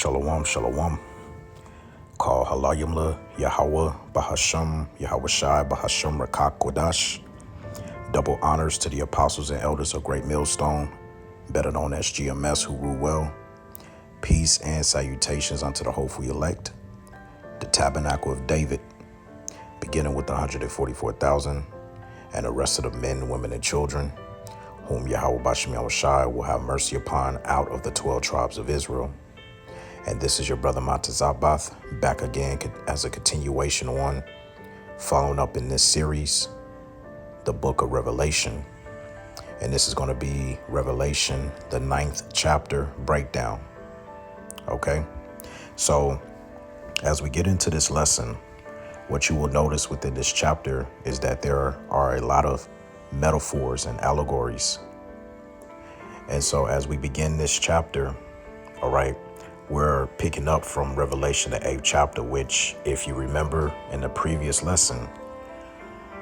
Shalom, shalom. Call Halayimla, Yahweh, Bahasham, Yahweh Shai, Bahasham Rakak Kodash. Double honors to the apostles and elders of Great Millstone, better known as GMS, who rule well. Peace and salutations unto the hopeful elect, the tabernacle of David, beginning with the 144,000, and the rest of the men, women, and children, whom Yahweh Bashem Yahweh Shai will have mercy upon out of the 12 tribes of Israel. And this is your brother Montezabath, back again as a continuation on, following up in this series, the book of Revelation. And this is going to be Revelation, the 9th chapter breakdown. Okay, so as we get into this lesson, what you will notice within this chapter is that there are a lot of metaphors and allegories. And so as we begin this chapter, all right, we're picking up from Revelation, the 8th chapter, which, if you remember in the previous lesson,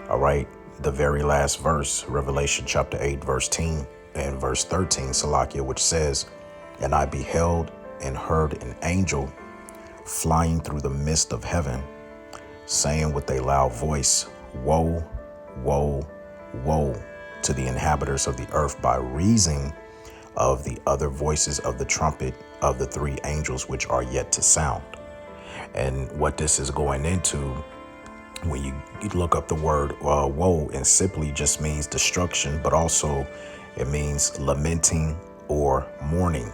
all right, the very last verse, Revelation chapter 8, verse 10 and verse 13, Salakia, which says, "And I beheld and heard an angel flying through the midst of heaven, saying with a loud voice, Woe, woe, woe to the inhabitants of the earth by reason of the other voices of the trumpet of the three angels which are yet to sound." And what this is going into, when you look up the word woe, and simply just means destruction, but also it means lamenting or mourning.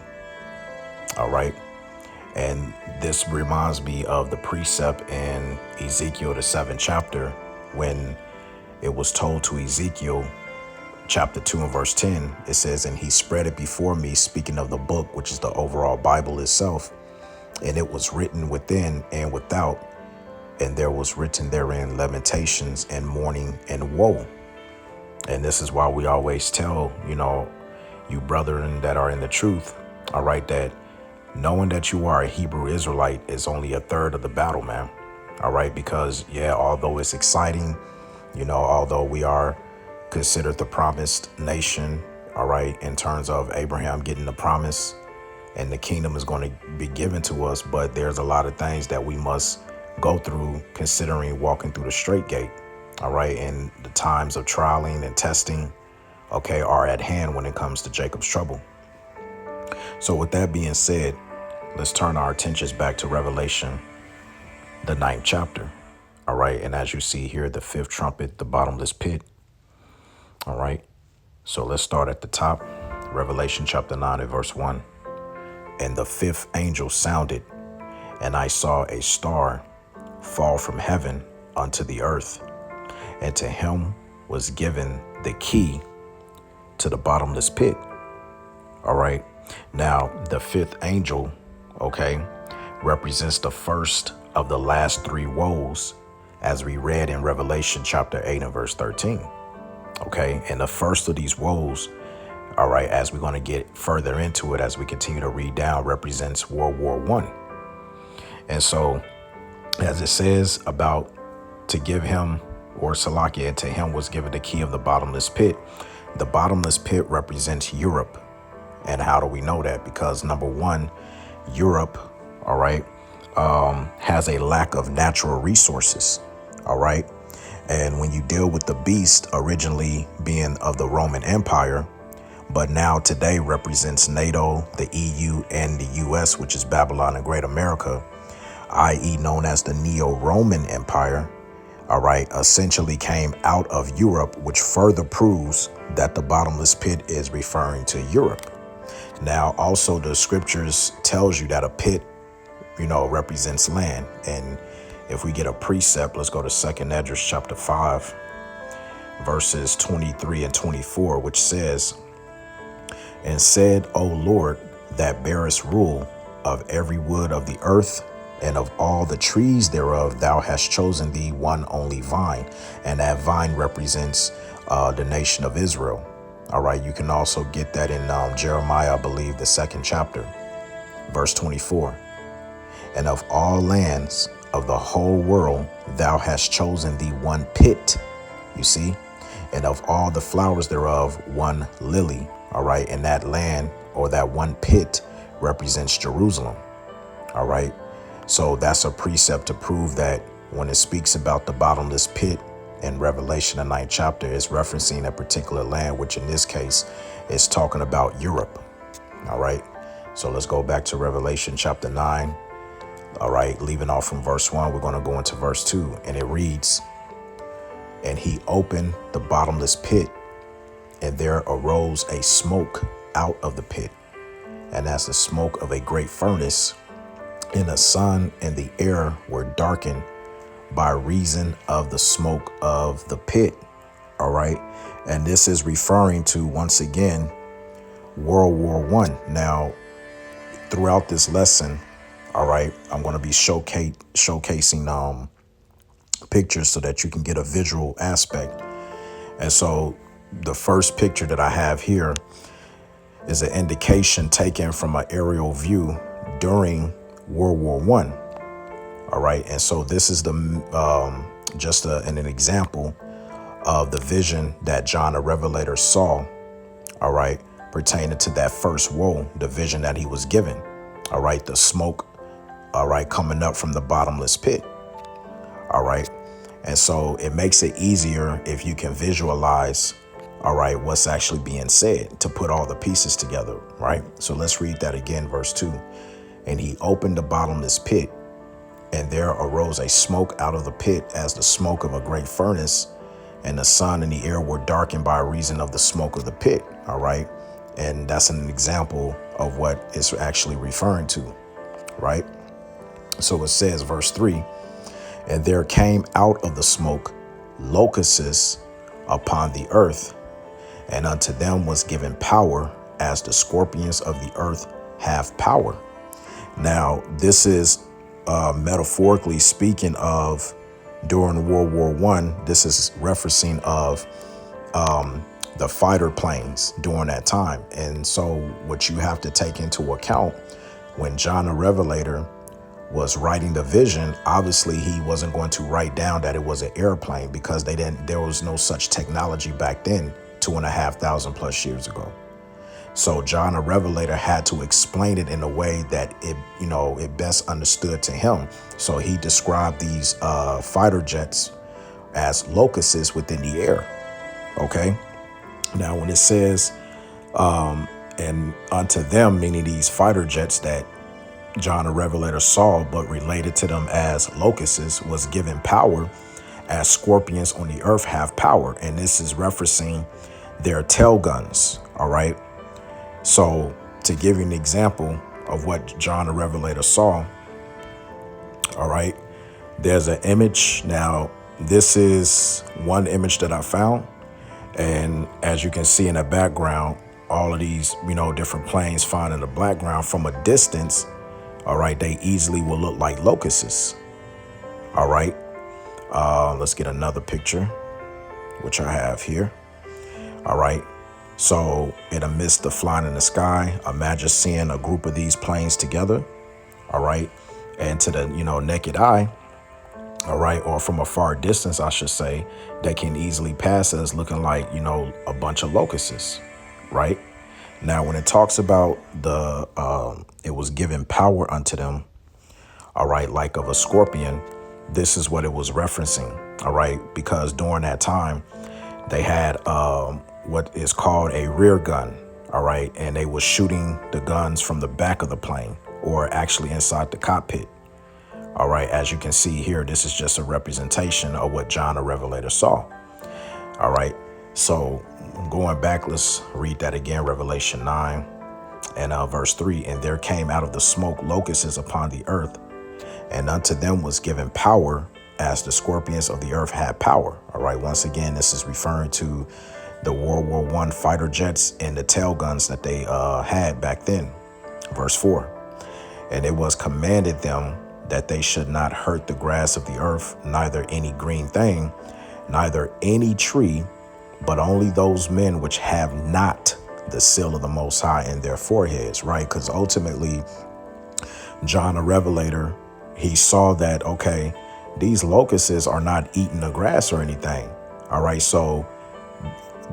All right. And this reminds me of the precept in Ezekiel, the 7th chapter, when it was told to Ezekiel, chapter 2 and verse 10, it says, "And he spread it before me," speaking of the book, which is the overall Bible itself, "and it was written within and without, and there was written therein lamentations and mourning and woe." And this is why we always tell, you brethren that are in the truth, all right, that knowing that you are a Hebrew Israelite is only a third of the battle, man. All right, because although it's exciting, although we are considered the promised nation, all right, in terms of Abraham getting the promise and the kingdom is going to be given to us, but there's a lot of things that we must go through considering walking through the straight gate, all right, and the times of trialing and testing, okay, are at hand when it comes to Jacob's trouble. So with that being said, let's turn our attentions back to Revelation, the 9th chapter, all right, and as you see here, the 5th trumpet, the bottomless pit. All right, so let's start at the top. Revelation chapter 9 and verse 1. "And the 5th angel sounded, and I saw a star fall from heaven unto the earth, and to him was given the key to the bottomless pit." All right, now the 5th angel, okay, represents the first of the last three woes, as we read in Revelation chapter 8 and verse 13. Okay, and the first of these woes, all right, as we're going to get further into it, as we continue to read down, represents World War I. And so, as it says about to give him, or Salakia, to him was given the key of the bottomless pit. The bottomless pit represents Europe. And how do we know that? Because number one, Europe, all right, has a lack of natural resources, all right. And when you deal with the beast, originally being of the Roman Empire, but now today represents NATO, the EU, and the US, which is Babylon and Great America, i.e. known as the Neo-Roman Empire, all right, essentially came out of Europe, which further proves that the bottomless pit is referring to Europe. Now, also the scriptures tells you that a pit, represents land. And if we get a precept, let's go to 2nd Esdras chapter 5, verses 23 and 24, which says, "And said, O Lord, that bearest rule of every wood of the earth, and of all the trees thereof, thou hast chosen thee one only vine." And that vine represents the nation of Israel. All right, you can also get that in Jeremiah, I believe, the 2nd chapter, verse 24. "And of all lands of the whole world, thou hast chosen thee one pit," you see, "and of all the flowers thereof, one lily." All right, and that land, or that one pit, represents Jerusalem. All right. So that's a precept to prove that when it speaks about the bottomless pit in Revelation, the 9th chapter, is referencing a particular land, which in this case is talking about Europe. All right. So let's go back to Revelation chapter 9. All right. Leaving off from verse 1, we're going to go into verse 2, and it reads, "And he opened the bottomless pit, and there arose a smoke out of the pit, and as the smoke of a great furnace, and the sun and the air were darkened by reason of the smoke of the pit." All right. And this is referring to, once again, World War One. Now, throughout this lesson, all right, I'm going to be showcasing pictures so that you can get a visual aspect. And so the first picture that I have here is an indication taken from an aerial view during World War One. All right. And so this is an example of the vision that John the Revelator saw. All right. Pertaining to that first woe, the vision that he was given. All right. The smoke. All right. Coming up from the bottomless pit. All right. And so it makes it easier if you can visualize, all right, what's actually being said, to put all the pieces together. Right. So let's read that again. Verse 2. "And he opened the bottomless pit, and there arose a smoke out of the pit as the smoke of a great furnace, and the sun and the air were darkened by reason of the smoke of the pit." All right. And that's an example of what it's actually referring to. Right. So it says, verse 3, "And there came out of the smoke locusts upon the earth, and unto them was given power as the scorpions of the earth have power." Now, this is metaphorically speaking of during World War One. This is referencing of the fighter planes during that time. And so what you have to take into account when John the Revelator was writing the vision, obviously he wasn't going to write down that it was an airplane, because there was no such technology back then, 2,500 plus years ago. So John the Revelator had to explain it in a way that it best understood to him. So he described these fighter jets as locusts within the air. Okay. Now, when it says, and unto them, meaning these fighter jets that John the Revelator saw, but related to them as locusts, was given power as scorpions on the earth have power. And this is referencing their tail guns. All right. So to give you an example of what John the Revelator saw, all right, there's an image. Now, this is one image that I found. And as you can see in the background, all of these, different planes found in the background from a distance, all right, they easily will look like locusts. All right. Let's get another picture, which I have here. All right. So amidst the flying in the sky, imagine seeing a group of these planes together. All right. And to the, naked eye, all right, or from a far distance, I should say, they can easily pass as looking like, a bunch of locusts. Right. Now, when it talks about it was given power unto them, all right, like of a scorpion, this is what it was referencing. All right. Because during that time, they had what is called a rear gun. All right. And they were shooting the guns from the back of the plane, or actually inside the cockpit. All right. As you can see here, this is just a representation of what John the Revelator saw. All right. So going back, let's read that again. Revelation 9 and verse 3. "And there came out of the smoke locusts upon the earth, and unto them was given power as the scorpions of the earth had power." All right. Once again, this is referring to the World War One fighter jets and the tail guns that they had back then. Verse 4. "And it was commanded them that they should not hurt the grass of the earth, neither any green thing, neither any tree, but only those men which have not the seal of the Most High in their foreheads." Right. Because ultimately, John the Revelator, he saw that, okay, these locusts are not eating the grass or anything. All right. So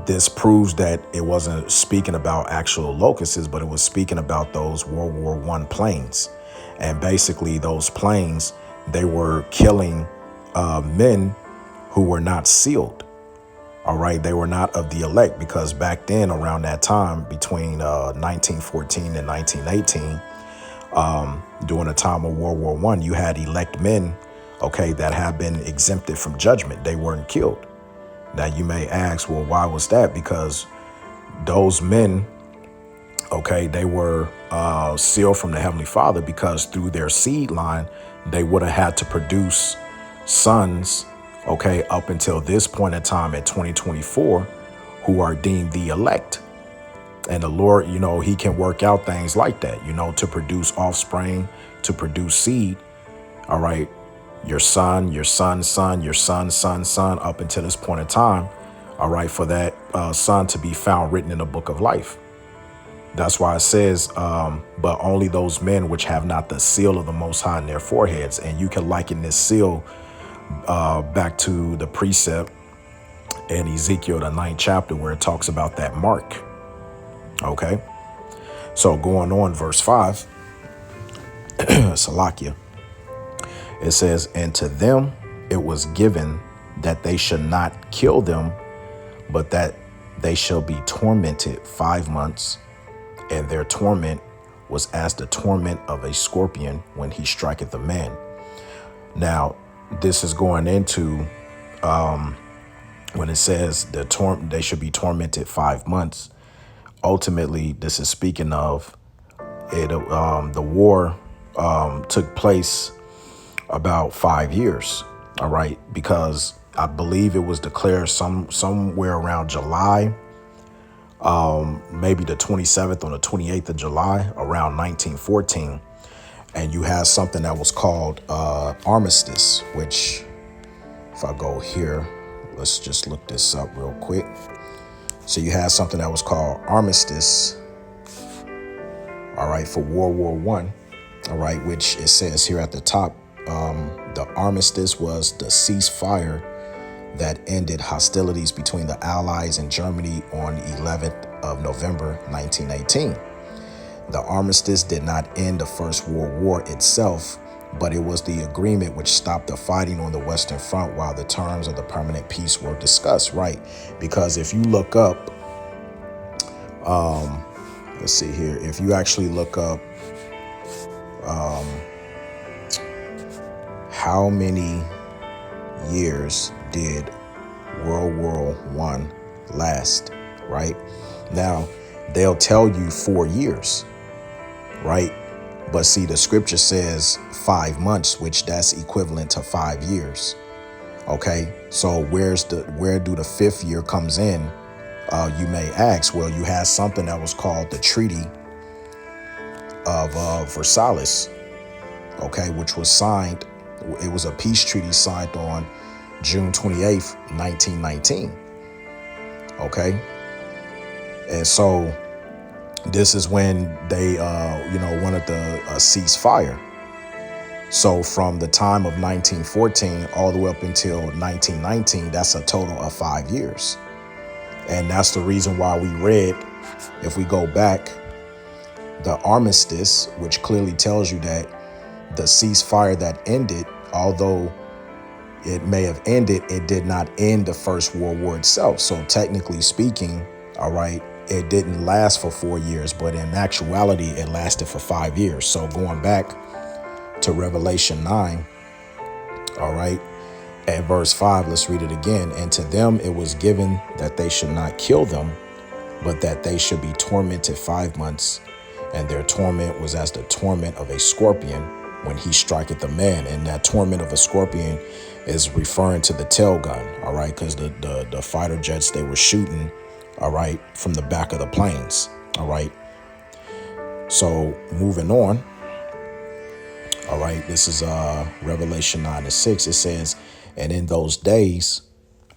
this proves that it wasn't speaking about actual locusts, but it was speaking about those World War One planes. And basically those planes, they were killing men who were not sealed. All right. They were not of the elect, because back then, around that time, between 1914 and 1918, during the time of World War I, you had elect men, okay, that have been exempted from judgment. They weren't killed. Now you may ask, well, why was that? Because those men, okay, they were sealed from the Heavenly Father, because through their seed line, they would have had to produce sons, okay, up until this point in time at 2024, who are deemed the elect. And the Lord, he can work out things like that, to produce offspring, to produce seed. All right. Your son, your son's son, your son's son's son, up until this point in time. All right. For that son to be found written in the book of life. That's why it says, but only those men which have not the seal of the Most High in their foreheads. And you can liken this seal back to the precept in Ezekiel, the 9th chapter, where it talks about that mark. OK, so going on, verse 5, Salakia, it says, and to them it was given that they should not kill them, but that they shall be tormented 5 months. And their torment was as the torment of a scorpion when he striketh a man. Now, this is going into when it says they should be tormented 5 months. Ultimately, this is speaking of it. The war took place about 5 years. All right, because I believe it was declared somewhere around July, maybe the 27th or the 28th of July, around 1914. And you had something that was called armistice, which, if I go here, let's just look this up real quick. So you had something that was called armistice, all right, for World War I, all right, which it says here at the top, the armistice was the ceasefire that ended hostilities between the Allies and Germany on 11th of November, 1918. The armistice did not end the First World War itself, but it was the agreement which stopped the fighting on the Western Front while the terms of the permanent peace were discussed, right? Because if you look up, let's see here, if you actually look up how many years did World War I last, right? Now, they'll tell you 4 years, right? But see, the scripture says 5 months, which that's equivalent to 5 years. Okay, so where do the 5th year comes in? You may ask. Well, you had something that was called the Treaty of Versailles, okay, which was signed. It was a peace treaty signed on June 28th, 1919. Okay, and so this is when they, wanted the ceasefire. So from the time of 1914 all the way up until 1919, that's a total of 5 years. And that's the reason why we read, if we go back, the armistice, which clearly tells you that the ceasefire that ended, although it may have ended, it did not end the First World War itself. So technically speaking, all right, it didn't last for 4 years, but in actuality, it lasted for 5 years. So going back to Revelation 9, all right, at verse 5, let's read it again. And to them it was given that they should not kill them, but that they should be tormented 5 months. And their torment was as the torment of a scorpion when he striketh a man. And that torment of a scorpion is referring to the tail gun, all right, because the fighter jets, they were shooting, all right, from the back of the planes, all right. So moving on, all right, this is Revelation 9:6. It says, and in those days,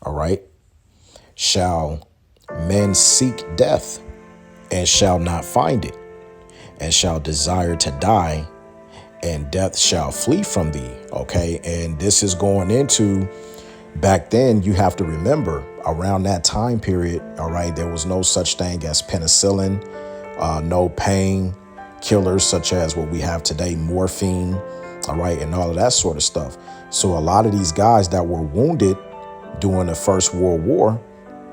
all right, shall men seek death and shall not find it, and shall desire to die, and death shall flee from thee. Okay, and this is going into, back then, you have to remember, around that time period, all right, there was no such thing as penicillin, no killers such as what we have today, morphine, all right, and all of that sort of stuff. So a lot of these guys that were wounded during the First World War,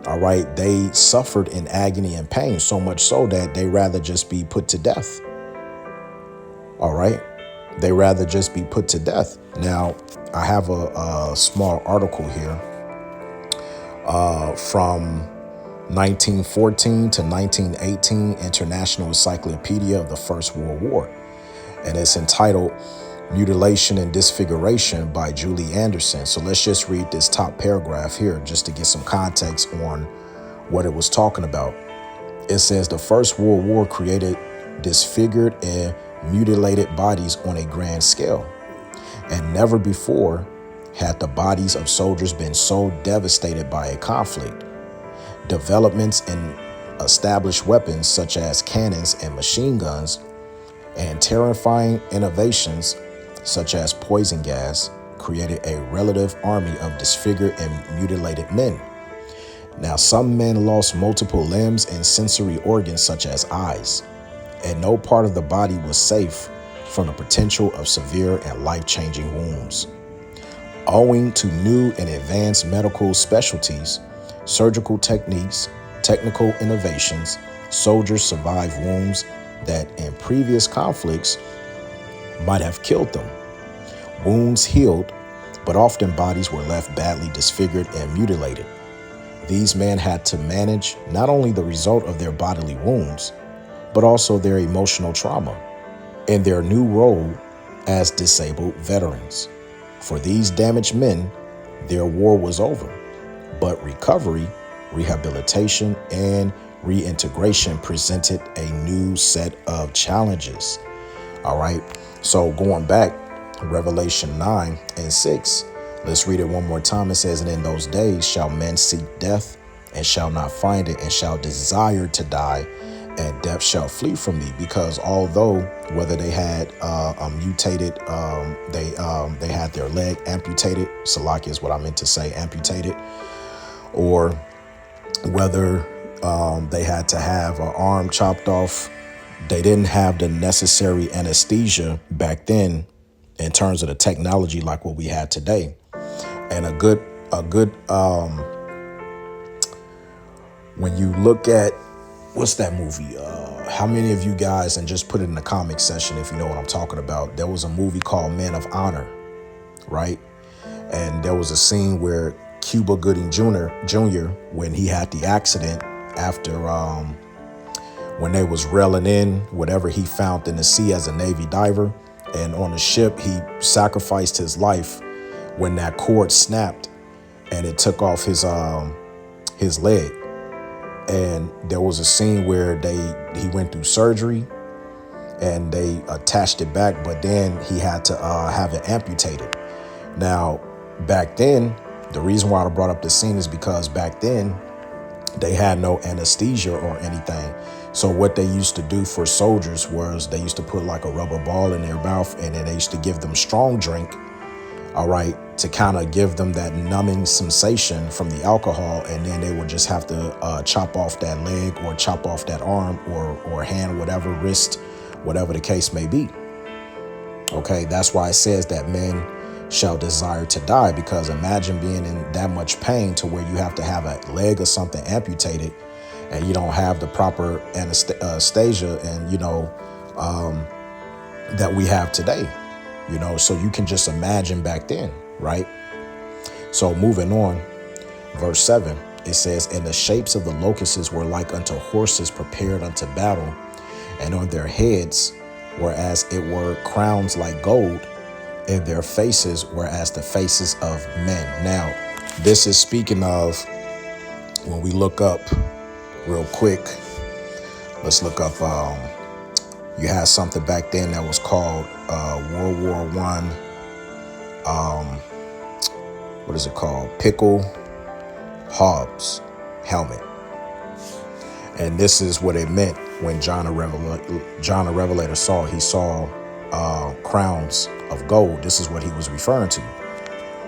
all right, they suffered in agony and pain, so much so that they rather just be put to death. All right. They rather just be put to death. Now, I have a small article here from 1914 to 1918 International Encyclopedia of the First World War. And it's entitled Mutilation and Disfiguration by Julie Anderson. So let's just read this top paragraph here just to get some context on what it was talking about. It says the First World War created disfigured and mutilated bodies on a grand scale, and never before had the bodies of soldiers been so devastated by a conflict. Developments in established weapons such as cannons and machine guns, and terrifying innovations such as poison gas created a relative army of disfigured and mutilated men. Now, some men lost multiple limbs and sensory organs such as eyes, and no part of the body was safe from the potential of severe and life-changing wounds. Owing to new and advanced medical specialties, surgical techniques, technical innovations, soldiers survived wounds that in previous conflicts might have killed them. Wounds healed, but often bodies were left badly disfigured and mutilated. These men had to manage not only the result of their bodily wounds, but also their emotional trauma and their new role as disabled veterans. For these damaged men, their war was over, but recovery, rehabilitation, and reintegration presented a new set of challenges. All right, so going back, Revelation 9 and 6, let's read it one more time. It says, and in those days shall men seek death and shall not find it, and shall desire to die, and death shall flee from thee. Because although whether they had mutated, they had their leg amputated, Salaki is what I meant to say, amputated, or whether they had to have an arm chopped off, they didn't have the necessary anesthesia back then in terms of the technology like what we had today. And a good when you look at, what's that movie? How many of you guys, and just put it in the comment section if you know what I'm talking about. There was a movie called Men of Honor, right? And there was a scene where Cuba Gooding Jr., when he had the accident after when they was railing in whatever he found in the sea as a Navy diver, and on the ship, he sacrificed his life when that cord snapped and it took off his leg. And there was a scene where he went through surgery and they attached it back, but then he had to have it amputated. Now, back then, the reason why I brought up this scene is because back then they had no anesthesia or anything. So what they used to do for soldiers was they used to put like a rubber ball in their mouth, and then they used to give them strong drink, all right, to kind of give them that numbing sensation from the alcohol. And then they would just have to chop off that leg or chop off that arm or hand, whatever, wrist, whatever the case may be. Okay, that's why it says that men shall desire to die, because imagine being in that much pain to where you have to have a leg or something amputated and you don't have the proper anesthesia and, that we have today, so you can just imagine back then, right? So moving on, verse 7, it says, and the shapes of the locusts were like unto horses prepared unto battle, and on their heads were as it were crowns like gold, and their faces were as the faces of men. Now, this is speaking of, when we look up real quick, let's look up, you had something back then that was called World War I, what is it called? Pickle Hobbs helmet. And this is what it meant when John the Revelator saw, he saw crowns of gold. This is what he was referring to.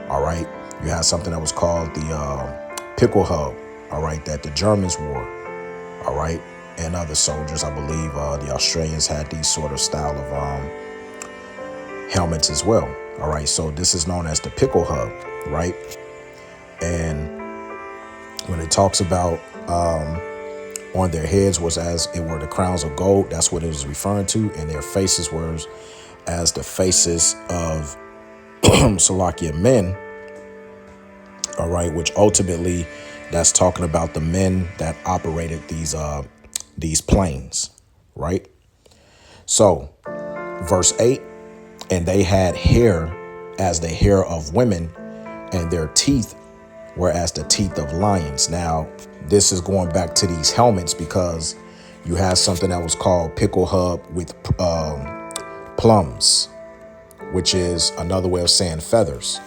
All right. You had something that was called the pickle hub. All right. That the Germans wore. All right. and other soldiers. I believe the Australians had these sort of style of helmets as well. All right, so this is known as the pickle hub, right? And when it talks about on their heads was as it were the crowns of gold, that's what it was referring to, and their faces were as the faces of Salakia men. All right, which ultimately that's talking about the men that operated these planes, right? So verse 8, and they had hair as the hair of women, and their teeth were as the teeth of lions. Now, this is going back to these helmets because you had something that was called pickle hub with plums, which is another way of saying feathers.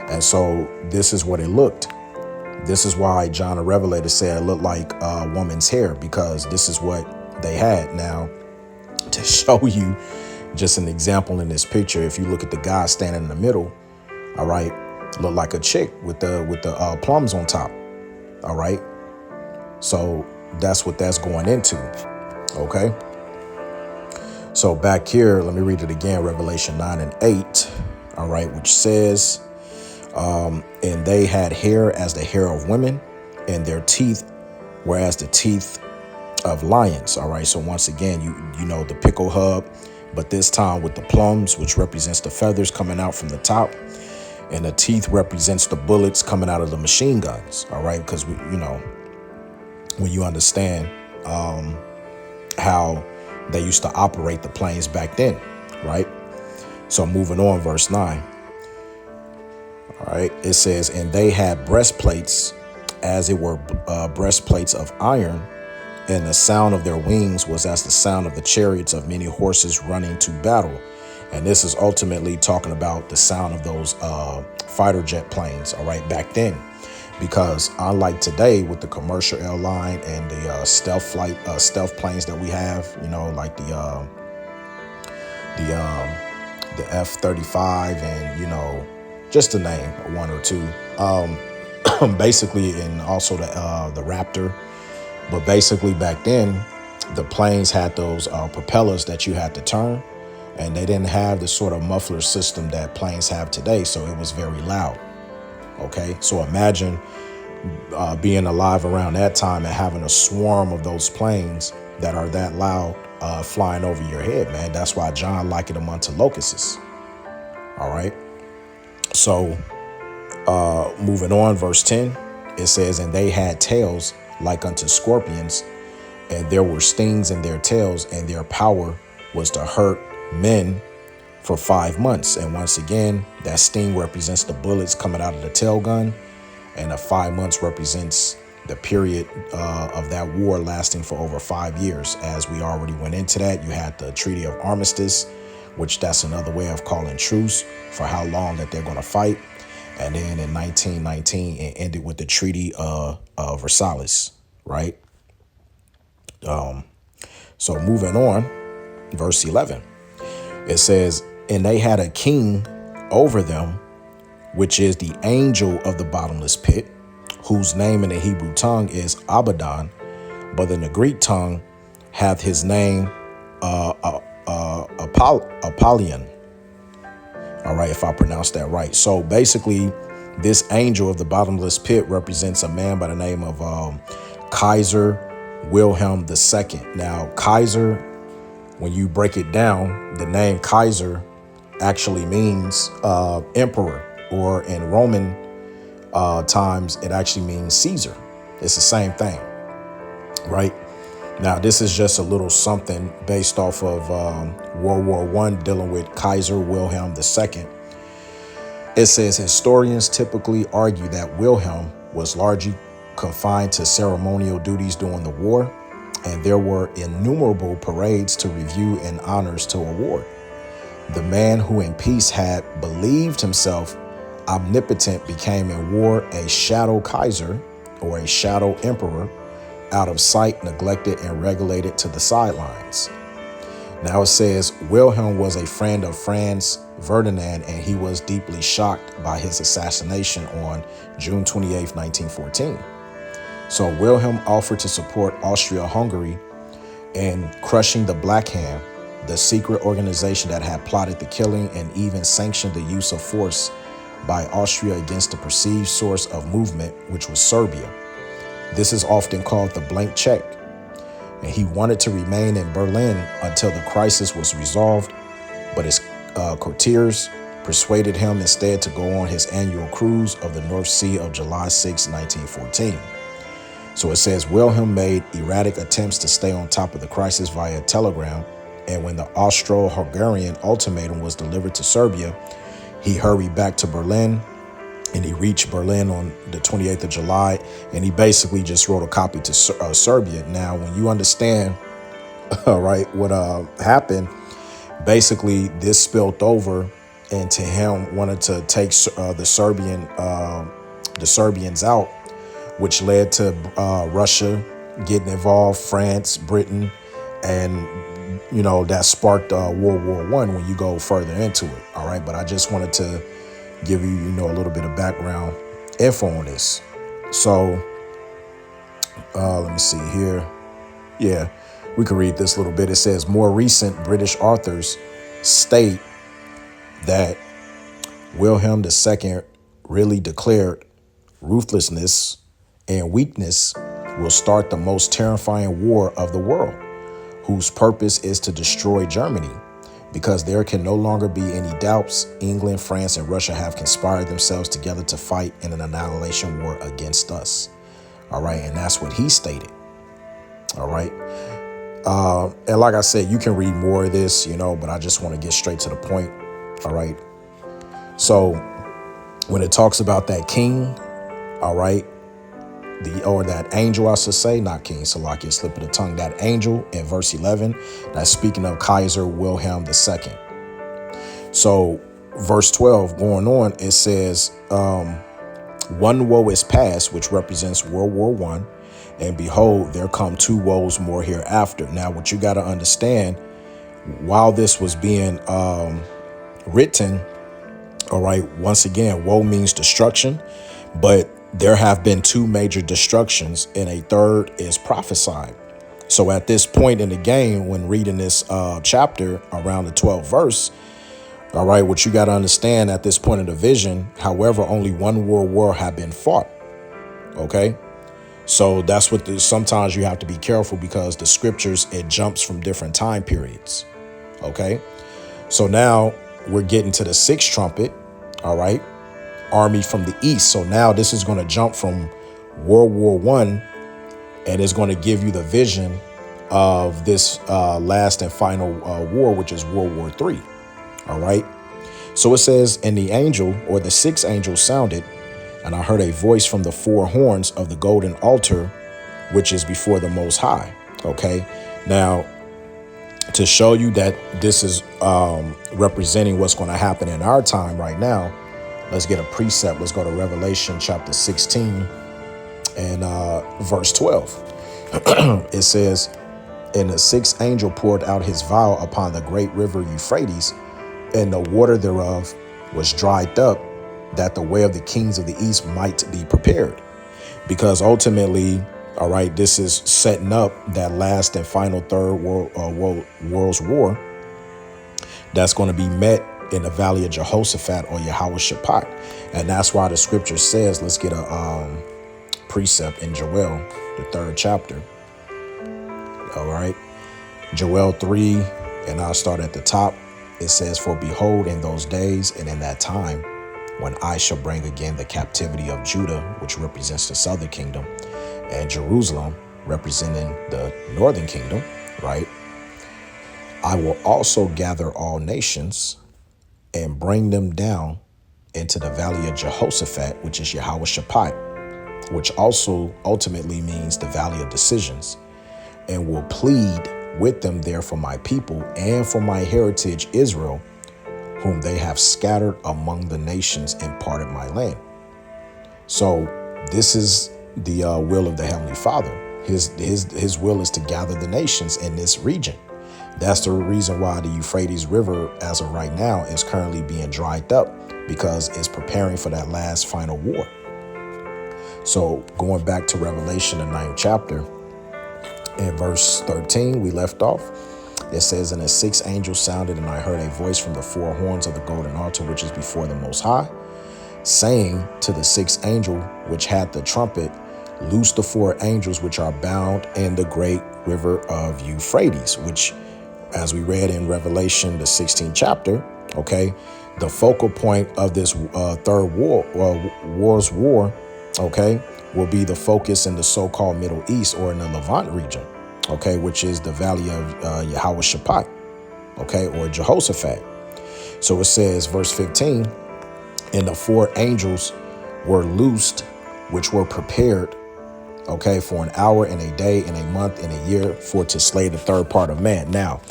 And so this is what it looked. This is why John the Revelator said it looked like a woman's hair, because this is what they had. Now, to show you just an example in this picture, if you look at the guy standing in the middle, all right, look like a chick with the plums on top. All right. So that's what that's going into. OK. So back here, let me read it again. Revelation 9 and 8. All right. Which says, and they had hair as the hair of women, and their teeth were as the teeth of lions. All right. So once again, you know the pickle hub, but this time with the plums, which represents the feathers coming out from the top. And the teeth represents the bullets coming out of the machine guns. All right. Because, when you understand how they used to operate the planes back then. Right. So moving on, verse 9. All right. It says, and they had breastplates as it were breastplates of iron. And the sound of their wings was as the sound of the chariots of many horses running to battle. And this is ultimately talking about the sound of those fighter jet planes, all right, back then. Because unlike today with the commercial airline and the stealth planes that we have, like the F-35 and, just to name one or two, basically, and also the Raptor. But basically back then, the planes had those propellers that you had to turn. And they didn't have the sort of muffler system that planes have today. So it was very loud. OK, so imagine being alive around that time and having a swarm of those planes that are that loud flying over your head, man. That's why John likened them unto locusts. All right. So moving on, verse 10, it says, and they had tails like unto scorpions, and there were stings in their tails, and their power was to hurt men for 5 months. And once again, that sting represents the bullets coming out of the tail gun, and the 5 months represents the period of that war lasting for over 5 years. As we already went into that, you had the Treaty of Armistice, which that's another way of calling truce for how long that they're going to fight. And then in 1919, it ended with the Treaty of Versailles, right? So moving on, verse 11. It says, and they had a king over them, which is the angel of the bottomless pit, whose name in the Hebrew tongue is Abaddon, but in the Greek tongue hath his name Apollyon. All right, if I pronounce that right. So basically, this angel of the bottomless pit represents a man by the name of Kaiser Wilhelm II. Now, Kaiser, when you break it down, the name Kaiser actually means emperor, or in Roman times, it actually means Caesar. It's the same thing, right? Now, this is just a little something based off of World War I dealing with Kaiser Wilhelm II. It says historians typically argue that Wilhelm was largely confined to ceremonial duties during the war, and there were innumerable parades to review and honors to award. The man who in peace had believed himself omnipotent became in war a shadow Kaiser, or a shadow emperor, out of sight, neglected, and relegated to the sidelines. Now it says Wilhelm was a friend of Franz Ferdinand, and he was deeply shocked by his assassination on June 28, 1914. So Wilhelm offered to support Austria-Hungary and crushing the Black Hand, the secret organization that had plotted the killing and even sanctioned the use of force by Austria against the perceived source of movement, which was Serbia. This is often called the blank check. And he wanted to remain in Berlin until the crisis was resolved, but his courtiers persuaded him instead to go on his annual cruise of the North Sea of July 6, 1914. So it says Wilhelm made erratic attempts to stay on top of the crisis via telegram, and when the Austro-Hungarian ultimatum was delivered to Serbia, he hurried back to Berlin, and he reached Berlin on the 28th of July, and he basically just wrote a copy to Serbia. Now, when you understand, right, what happened, basically this spilled over into him wanted to take the Serbians out, which led to Russia getting involved, France, Britain, and that sparked World War I when you go further into it. All right, but I just wanted to give you a little bit of background info on this. So let me see here. Yeah, we can read this a little bit. It says more recent British authors state that Wilhelm II really declared ruthlessness and weakness will start the most terrifying war of the world, whose purpose is to destroy Germany, because there can no longer be any doubts. England, France, and Russia have conspired themselves together to fight in an annihilation war against us. All right, and that's what he stated. All right. And like I said, you can read more of this, but I just want to get straight to the point. All right. So when it talks about that king, all right, or that angel, I should say, not king, Salakia, slip of the tongue, that angel in verse 11, that's speaking of Kaiser Wilhelm II. So verse 12 going on, it says, one woe is past, which represents World War I. And behold, there come two woes more hereafter. Now, what you got to understand, while this was being written, all right, once again, woe means destruction, but there have been two major destructions and a third is prophesied. So at this point in the game, when reading this chapter around the 12th verse, all right, what you got to understand at this point in the vision, however, only one world war had been fought. OK, so that's what sometimes you have to be careful, because the scriptures, it jumps from different time periods. OK, so now we're getting to the sixth trumpet. All right. Army from the east. So now this is going to jump from World War I, and it's going to give you the vision of this last and final war, which is World War III. All right. So it says, and the angel, or the sixth angel, sounded, and I heard a voice from the four horns of the golden altar, which is before the Most High. OK, now to show you that this is representing what's going to happen in our time right now, let's get a precept. Let's go to Revelation chapter 16 and verse 12. It says, and the sixth angel poured out his vial upon the great river Euphrates, and the water thereof was dried up, that the way of the kings of the east might be prepared. Because ultimately, all right, this is setting up that last and final third world's war that's going to be met in the valley of Jehoshaphat, or Yehoshaphat. And that's why the scripture says, let's get a precept in Joel, the 3rd chapter. All right. Joel 3, and I'll start at the top. It says, for behold, in those days and in that time, when I shall bring again the captivity of Judah, which represents the southern kingdom, and Jerusalem, representing the northern kingdom, right? I will also gather all nations and bring them down into the valley of Jehoshaphat, which is Yehoshaphat, which also ultimately means the valley of decisions, and will plead with them there for my people and for my heritage Israel, whom they have scattered among the nations and parted my land. So this is the will of the Heavenly Father. His will is to gather the nations in this region. That's the reason why the Euphrates River, as of right now, is currently being dried up, because it's preparing for that last final war. So going back to Revelation, the 9th chapter, In verse 13, we left off. It says, and the sixth angel sounded, and I heard a voice from the four horns of the golden altar, which is before the Most High, saying to the sixth angel, which had the trumpet, loose the four angels which are bound in the great river of Euphrates, which, as we read in Revelation, the 16th chapter, okay, the focal point of this third world's war, okay, will be the focus in the so-called Middle East, or in the Levant region, okay, which is the valley of Yehoshaphat, okay, or Jehoshaphat. So it says, verse 15, and the four angels were loosed, which were prepared, okay, for an hour and a day and a month and a year, for to slay the third part of man. Now,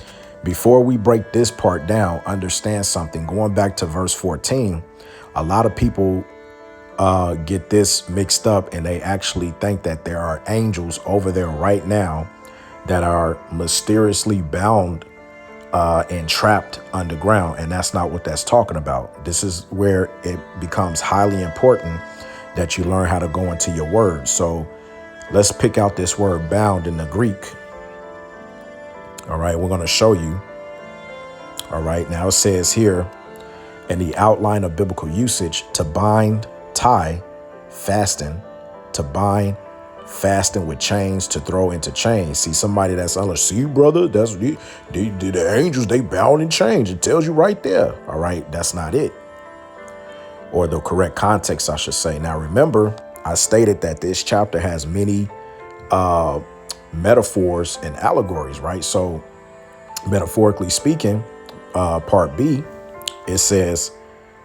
before we break this part down, understand something. Going back to verse 14, a lot of people get this mixed up, and they actually think that there are angels over there right now that are mysteriously bound and trapped underground. And that's not what that's talking about. This is where it becomes highly important that you learn how to go into your words. So let's pick out this word bound in the Greek. All right, we're going to show you. All right, now it says here in the outline of biblical usage, to bind, tie, fasten, to bind, fasten with chains, to throw into chains. See, somebody that's under, see, brother, that's the angels, they bound in chains. It tells you right there. All right, that's not it. Or the correct context, I should say. Now, remember, I stated that this chapter has many metaphors and allegories, right? So metaphorically speaking, part B, it says,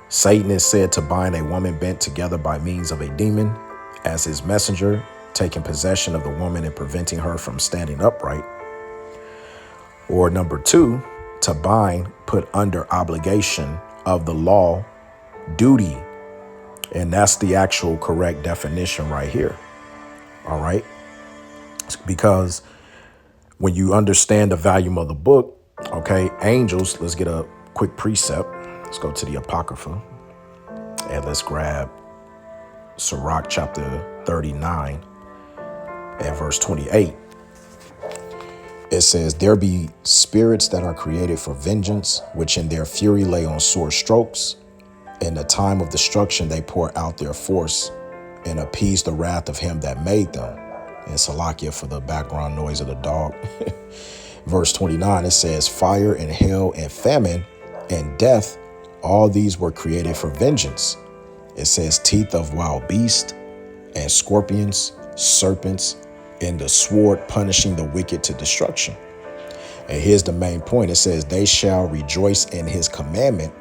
Satan is said to bind a woman bent together by means of a demon as his messenger, taking possession of the woman and preventing her from standing upright. Or number 2, to bind, put under obligation of the law, duty. And that's the actual correct definition right here. All right. Because when you understand the volume of the book, okay, angels, let's get a quick precept. Let's go to the Apocrypha and let's grab Sirach chapter 39 and verse 28. It says, there be spirits that are created for vengeance, which in their fury lay on sore strokes. In the time of destruction, they pour out their force and appease the wrath of him that made them. And Salakia for the background noise of the dog. Verse 29, it says, fire and hail and famine and death, all these were created for vengeance. It says teeth of wild beasts and scorpions, serpents, and the sword punishing the wicked to destruction. And here's the main point. It says they shall rejoice in his commandment,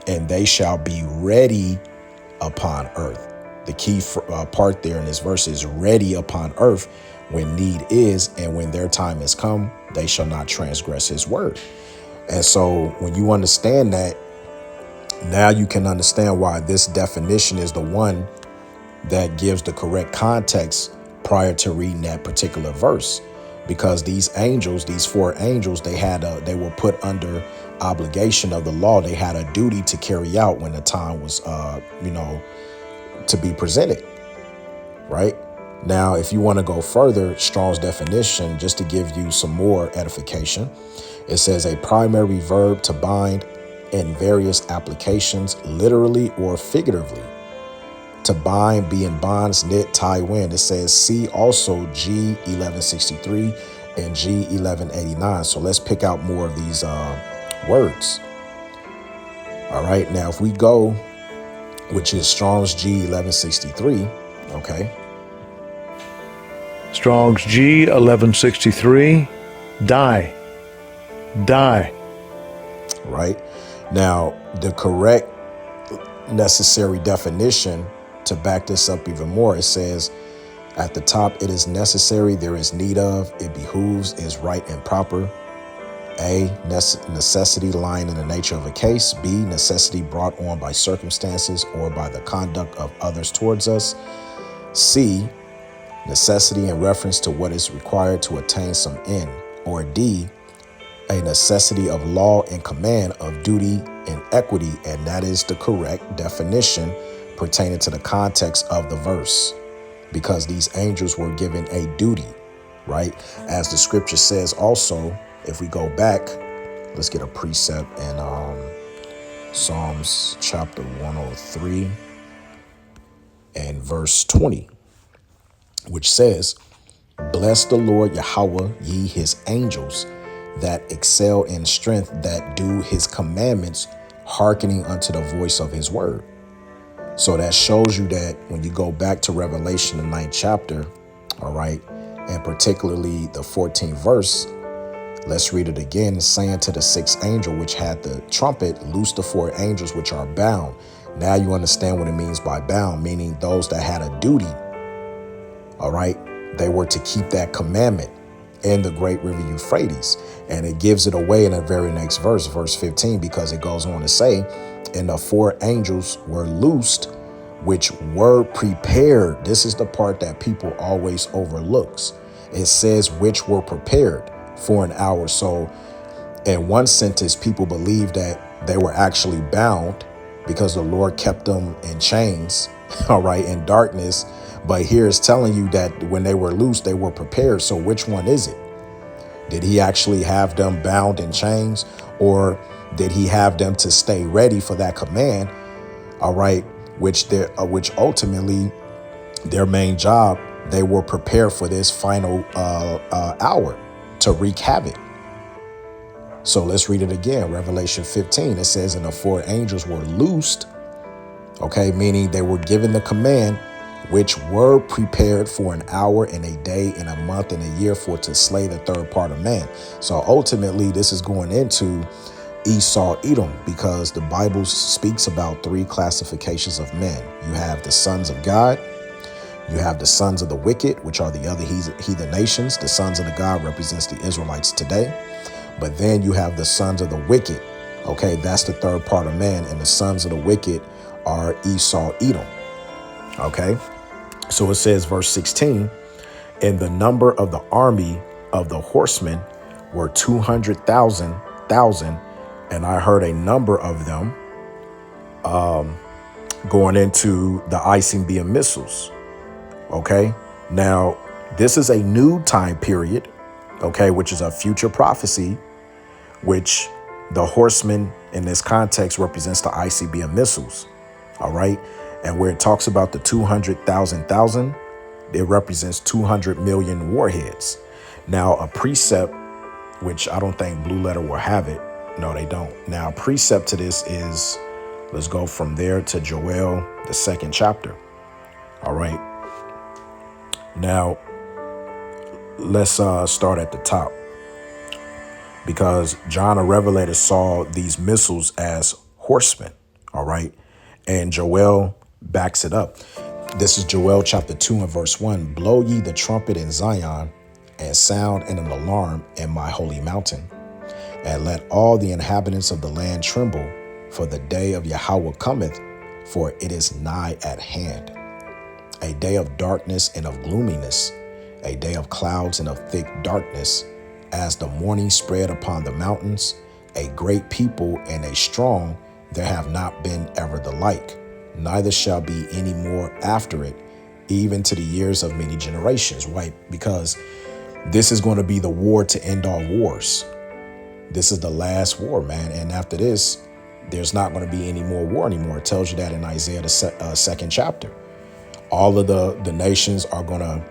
and they shall be ready upon earth. The key part there in this verse is ready upon earth when need is, and when their time has come, they shall not transgress his word. And so when you understand that, now you can understand why this definition is the one that gives the correct context prior to reading that particular verse. Because these angels, these four angels, they were put under obligation of the law. They had a duty to carry out when the time was, to be presented. Right now, if you want to go further, Strong's definition, just to give you some more edification, it says a primary verb to bind in various applications, literally or figuratively. To bind, be in bonds, knit, tie, wind. It says see also G 1163 and G 1189. So let's pick out more of these words. All right, now if we go, which is Strong's G 1163, okay. Strong's G 1163, die. Right. Now, the correct necessary definition to back this up even more, it says at the top, it is necessary, there is need of, it behooves, is right and proper. A, necessity lying in the nature of a case. B, necessity brought on by circumstances or by the conduct of others towards us. C, necessity in reference to what is required to attain some end. Or D, a necessity of law and command, of duty and equity, and that is the correct definition pertaining to the context of the verse, because these angels were given a duty. right? As the scripture says also, if we go back, let's get a precept in Psalms chapter 103 and verse 20, which says, "Bless the Lord Yahweh, ye his angels that excel in strength, that do his commandments, hearkening unto the voice of his word." So that shows you that when you go back to Revelation, the 9th chapter, all right, and particularly the 14th verse, let's read it again, saying to the sixth angel, which had the trumpet, loose the four angels which are bound. Now you understand what it means by bound, meaning those that had a duty, all right, they were to keep that commandment in the great river Euphrates. And it gives it away in the very next verse, verse 15, because it goes on to say, "And the four angels were loosed, which were prepared." This is the part that people always overlooks. It says, which were prepared for an hour. So in one sentence, people believe that they were actually bound because the Lord kept them in chains, all right, in darkness. But here it's telling you that when they were loose, they were prepared. So which one is it? Did he actually have them bound in chains, or did he have them to stay ready for that command? All right, which ultimately their main job, they were prepared for this final hour to wreak havoc. So let's read it again. Revelation 15, it says, "And the four angels were loosed," okay, meaning they were given the command, "which were prepared for an hour and a day and a month and a year for to slay the third part of man." So ultimately, this is going into Esau, Edom, because the Bible speaks about three classifications of men. You have the sons of God, you have the sons of the wicked, which are the other heathen nations. The sons of the God represents the Israelites today. But then you have the sons of the wicked. Okay, that's the third part of man. And the sons of the wicked are Esau, Edom. Okay, so it says, verse 16, "And the number of the army of the horsemen were 200,000, and I heard a number of them going into the ICBM missiles." Okay, now this is a new time period, okay, which is a future prophecy, which the horsemen in this context represents the ICBM missiles. All right. And where it talks about the 200,000, it represents 200 million warheads. Now, a precept, which I don't think Blue Letter will have it. No, they don't. Now, a precept to this is, let's go from there to Joel, the 2nd chapter. All right. Now, let's start at the top, because John the Revelator saw these missiles as horsemen. All right. And Joel backs it up. This is Joel chapter 2 and verse 1. "Blow ye the trumpet in Zion, and sound an alarm in my holy mountain. And let all the inhabitants of the land tremble, for the day of Yahweh cometh, for it is nigh at hand. A day of darkness and of gloominess, a day of clouds and of thick darkness, as the morning spread upon the mountains, a great people and a strong, there have not been ever the like, neither shall be any more after it, even to the years of many generations." Right? Because this is going to be the war to end all wars. This is the last war, man. And after this, there's not going to be any more war anymore. It tells you that in Isaiah, the 2nd chapter. All of the nations are going to,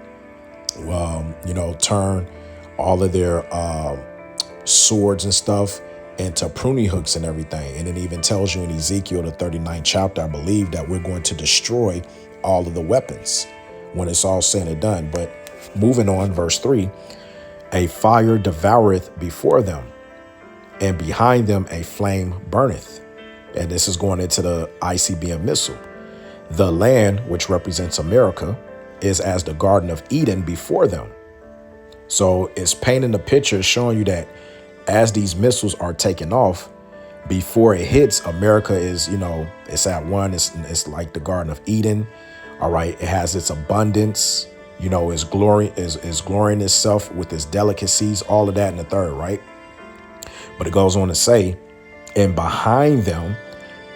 turn all of their swords and stuff into pruning hooks and everything. And it even tells you in Ezekiel, the 39th chapter, I believe, that we're going to destroy all of the weapons when it's all said and done. But moving on, verse 3, "A fire devoureth before them, and behind them a flame burneth." And this is going into the ICBM missile. "The land," which represents America, "is as the Garden of Eden before them." So it's painting the picture, showing you that as these missiles are taken off, before it hits, America is, it's at one. It's like the Garden of Eden. All right. It has its abundance, its glory is glorying itself with its delicacies, all of that in the third, right? But it goes on to say, "And behind them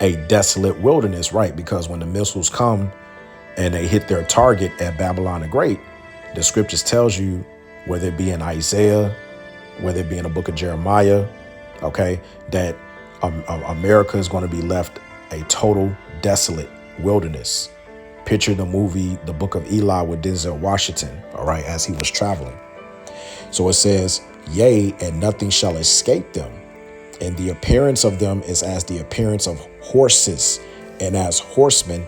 a desolate wilderness," right? Because when the missiles come and they hit their target at Babylon the Great, the scriptures tells you whether it be in Isaiah, whether it be in the book of Jeremiah, okay, that America is going to be left a total desolate wilderness. Picture the movie, The Book of Eli with Denzel Washington, all right, as he was traveling. So it says, yea, and nothing shall escape them. And the appearance of them is as the appearance of horses, and as horsemen,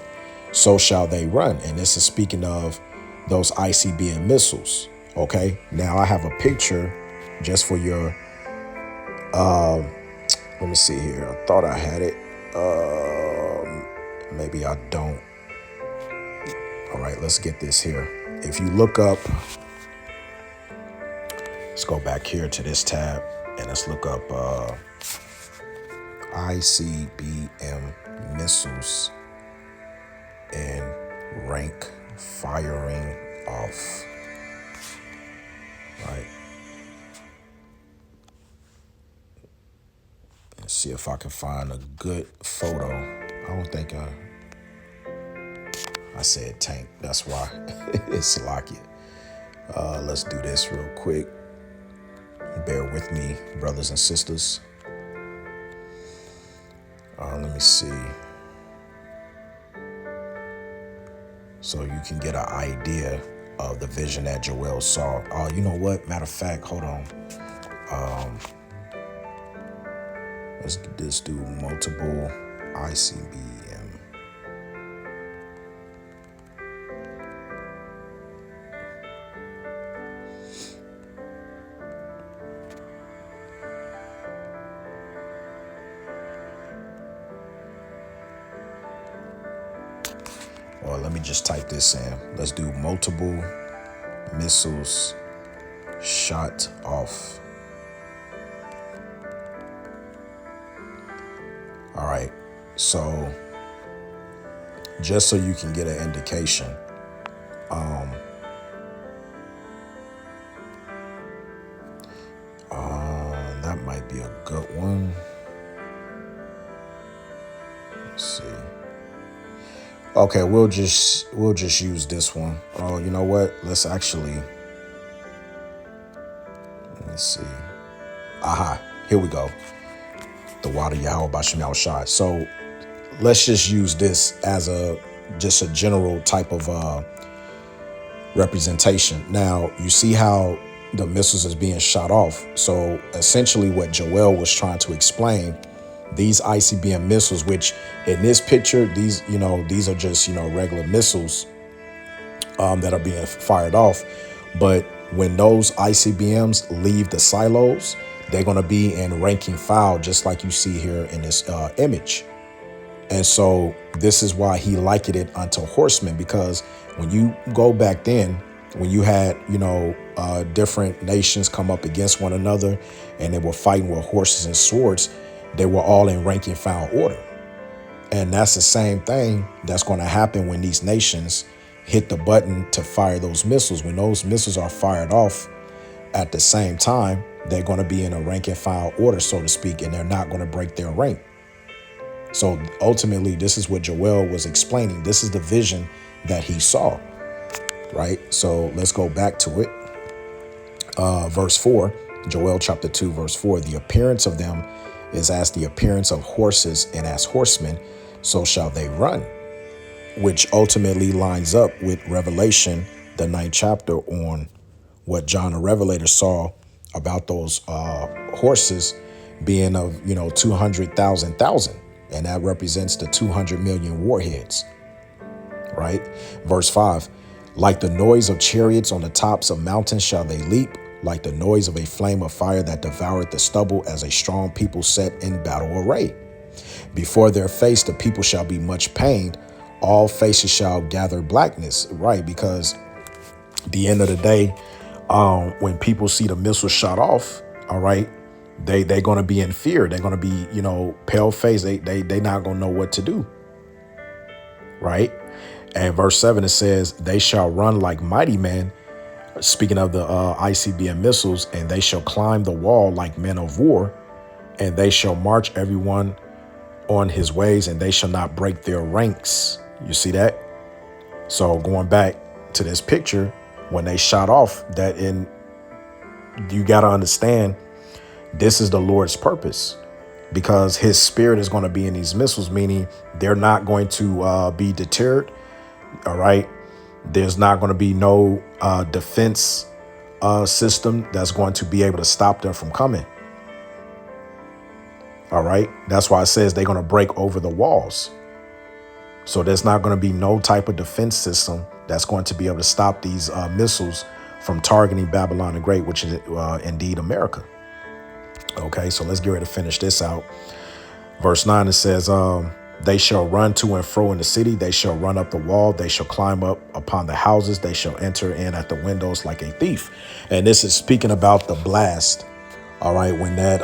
so shall they run. And this is speaking of those ICBM missiles. Okay, now I have a picture just for your, let me see here. I thought I had it. Maybe I don't. All right, let's get this here. If you look up, let's go back here to this tab and let's look up ICBM missiles and rank firing off. Right. Let's see if I can find a good photo. I don't think I said tank. That's why. It's Salakia. Let's do this real quick. Bear with me, brothers and sisters. Let me see. So you can get an idea of the vision that Joel saw. You know what? Matter of fact, hold on. Let's do multiple ICBM. Or let me just type this in. Let's do multiple missiles shot off. All right, so just so you can get an indication, that might be a good one. Let's see. Okay, we'll just use this one. Oh, you know what? Let's actually, let me see. Aha, here we go. The water Yahweh Bashem Yahushai. So let's just use this as just a general type of representation. Now, you see how the missiles is being shot off. So essentially what Joel was trying to explain, these ICBM missiles, which in this picture, these are just, regular missiles that are being fired off. But when those ICBMs leave the silos, they're going to be in ranking file, just like you see here in this image. And so this is why he likened it unto horsemen, because when you go back then, when you had, different nations come up against one another and they were fighting with horses and swords, they were all in ranking file order. And that's the same thing that's going to happen when these nations hit the button to fire those missiles. When those missiles are fired off at the same time, they're going to be in a rank and file order, so to speak, and they're not going to break their rank. So ultimately, this is what Joel was explaining. This is the vision that he saw, right? So let's go back to it. Verse 4, Joel chapter 2, verse 4, the appearance of them is as the appearance of horses, and as horsemen, so shall they run, which ultimately lines up with Revelation, the 9th chapter, on what John the Revelator saw about those horses being of 200,000, and that represents the 200 million warheads, right? Verse 5, like the noise of chariots on the tops of mountains shall they leap, like the noise of a flame of fire that devoured the stubble, as a strong people set in battle array. Before their face the people shall be much pained, all faces shall gather blackness, right? Because at the end of the day, when people see the missile shot off, all right, they're going to be in fear. They're going to be, pale face. They not going to know what to do, right? And verse 7, it says, they shall run like mighty men, speaking of the ICBM missiles, and they shall climb the wall like men of war, and they shall march everyone on his ways, and they shall not break their ranks. You see that? So going back to this picture, when they shot off that in you got to understand this is the Lord's purpose, because his spirit is going to be in these missiles, meaning they're not going to be deterred. All right. There's not going to be no defense system that's going to be able to stop them from coming. All right. That's why it says they're going to break over the walls. So there's not going to be no type of defense system that's going to be able to stop these missiles from targeting Babylon the Great, which is indeed America. OK, so let's get ready to finish this out. Verse 9, it says, they shall run to and fro in the city. They shall run up the wall. They shall climb up upon the houses. They shall enter in at the windows like a thief. And this is speaking about the blast. All right. When that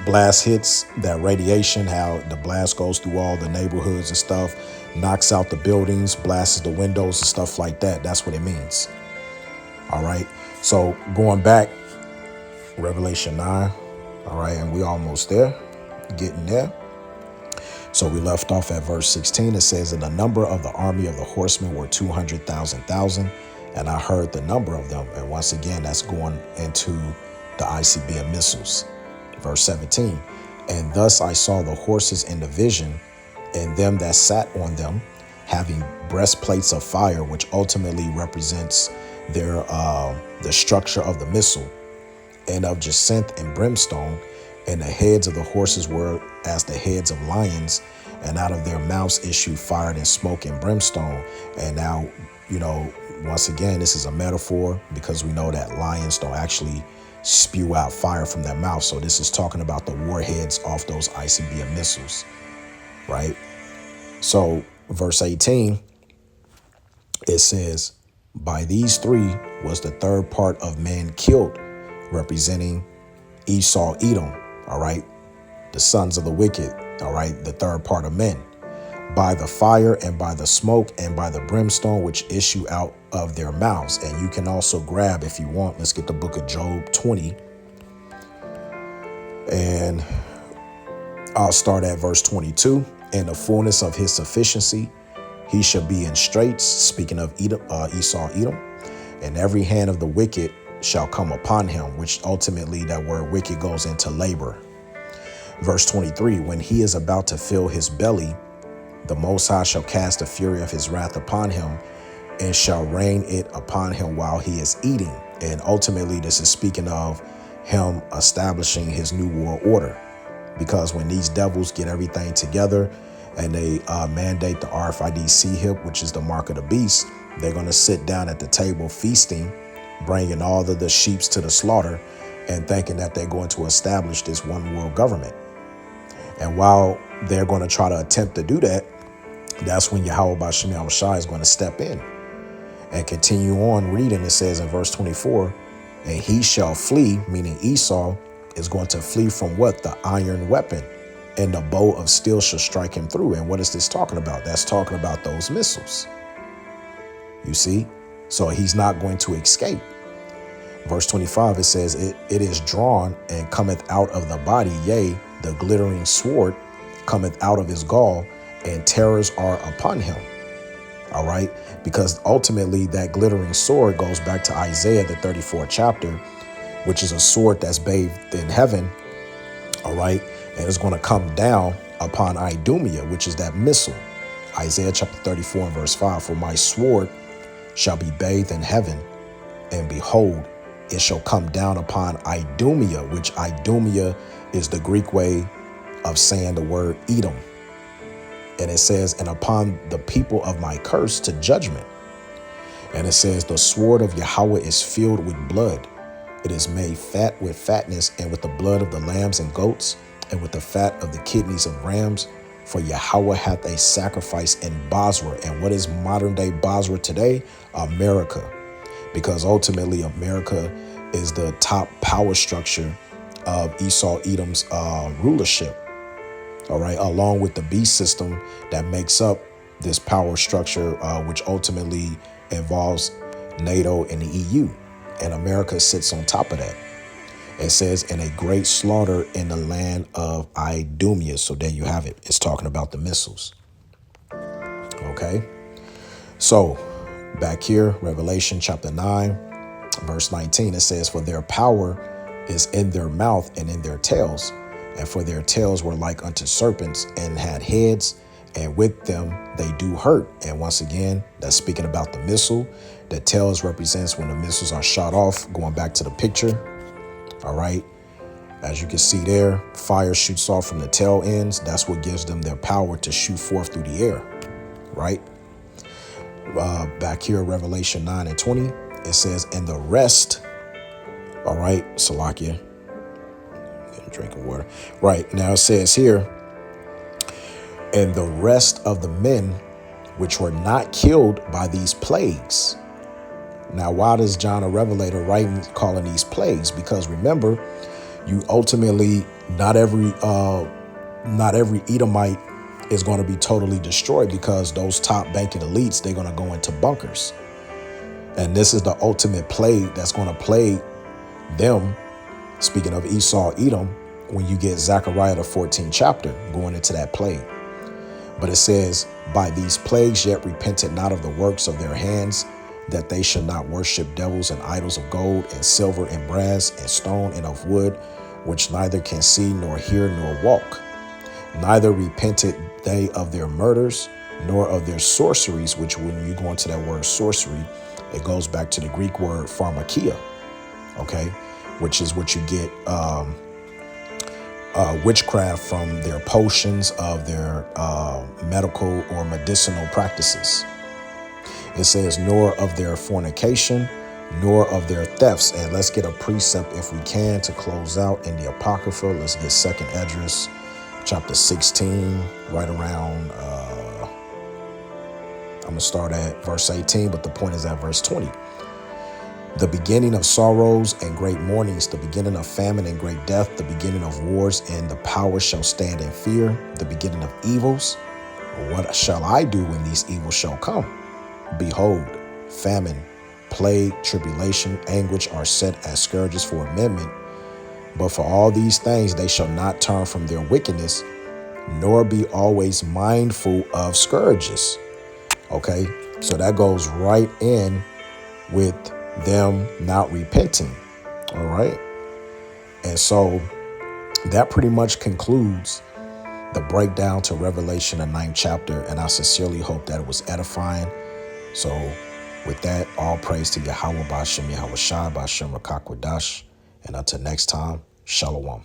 blast hits, that radiation, how the blast goes through all the neighborhoods and stuff, knocks out the buildings, blasts the windows and stuff like that. That's what it means. All right. So going back, Revelation 9. All right. And we almost there, getting there. So we left off at verse 16. It says, and the number of the army of the horsemen were 200,000. And I heard the number of them. And once again, that's going into the ICBM missiles. Verse 17. And thus I saw the horses in the vision, and them that sat on them, having breastplates of fire, which ultimately represents their the structure of the missile, and of jacinth and brimstone. And the heads of the horses were as the heads of lions, and out of their mouths issued fire and smoke and brimstone. And now, once again, this is a metaphor, because we know that lions don't actually spew out fire from their mouth. So this is talking about the warheads off those ICBM missiles, right? So verse 18, it says, by these three was the third part of man killed, representing Esau, Edom. All right. The sons of the wicked. All right. The third part of men, by the fire and by the smoke and by the brimstone, which issue out of their mouths. And you can also grab, if you want, let's get the book of Job 20. And I'll start at verse 22. In the fullness of his sufficiency, he shall be in straits. Speaking of Edom, Esau, Edom, and every hand of the wicked shall come upon him, which ultimately that word wicked goes into labor. Verse 23, when he is about to fill his belly, the Most High shall cast the fury of his wrath upon him, and shall rain it upon him while he is eating. And ultimately, this is speaking of him establishing his new world order, because when these devils get everything together and they mandate the RFID C-HIP, which is the mark of the beast, they're going to sit down at the table feasting, bringing all of the sheeps to the slaughter, and thinking that they're going to establish this one world government. And while they're going to try to attempt to do that, that's when Yahweh Ba'Shem Yahushua is going to step in and continue on reading. It says in verse 24, and he shall flee, meaning Esau is going to flee from what? The iron weapon, and the bow of steel shall strike him through. And what is this talking about? That's talking about those missiles. You see? So he's not going to escape. Verse 25, it says, it is drawn and cometh out of the body, yea, the glittering sword cometh out of his gall, and terrors are upon him. All right, because ultimately that glittering sword goes back to Isaiah, the 34th chapter, which is a sword that's bathed in heaven. All right, and it's going to come down upon Idumea, which is that missile. Isaiah chapter 34 and verse 5, for my sword shall be bathed in heaven, and behold, it shall come down upon Idumea, which Idumea is the Greek way of saying the word Edom. And it says, and upon the people of my curse to judgment. And it says, the sword of Yahweh is filled with blood. It is made fat with fatness, and with the blood of the lambs and goats, and with the fat of the kidneys of rams. For Yahweh hath a sacrifice in Basra. And what is modern day Basra today? America. Because ultimately America is the top power structure of Esau Edom's rulership. All right, along with the beast system that makes up this power structure, which ultimately involves NATO and the EU. And America sits on top of that. It says, in a great slaughter in the land of Idumea. So there you have it. It's talking about the missiles. Okay. So back here, Revelation chapter 9, verse 19, it says, for their power is in their mouth and in their tails. And for their tails were like unto serpents and had heads, and with them they do hurt. And once again, that's speaking about the missile. The tails represents when the missiles are shot off, going back to the picture. All right. As you can see there, fire shoots off from the tail ends. That's what gives them their power to shoot forth through the air. Right. Back here, Revelation 9:20, it says, and the rest. All right. Salakia. Drinking water. Right. Now it says here, and the rest of the men which were not killed by these plagues. Now, why does John a Revelator writing calling these plagues? Because remember, you ultimately not every Edomite is going to be totally destroyed, because those top banking elites, they're going to go into bunkers. And this is the ultimate plague that's going to plague them. Speaking of Esau, Edom, when you get Zechariah the 14th chapter, going into that plague. But it says, by these plagues yet repented not of the works of their hands, that they should not worship devils and idols of gold and silver and brass and stone and of wood, which neither can see nor hear nor walk. Neither repented they of their murders, nor of their sorceries, which when you go into that word sorcery, it goes back to the Greek word pharmakia, okay, which is what you get witchcraft from, their potions of their medical or medicinal practices. It says, nor of their fornication, nor of their thefts. And let's get a precept, if we can, to close out in the Apocrypha. Let's get 2nd Esdras, chapter 16, right around, I'm going to start at verse 18, but the point is at verse 20. The beginning of sorrows and great mournings, the beginning of famine and great death, the beginning of wars, and the power shall stand in fear, the beginning of evils. What shall I do when these evils shall come? Behold, famine, plague, tribulation, anguish are set as scourges for amendment. But for all these things they shall not turn from their wickedness, nor be always mindful of scourges. Okay, so that goes right in with them not repenting. All right. And so that pretty much concludes the breakdown to Revelation, the 9th chapter. And I sincerely hope that it was edifying. So with that, all praise to Yahweh Ba'ashem, Yahweh Shai Ba'ashem Rakakwadash. And until next time, Shalom.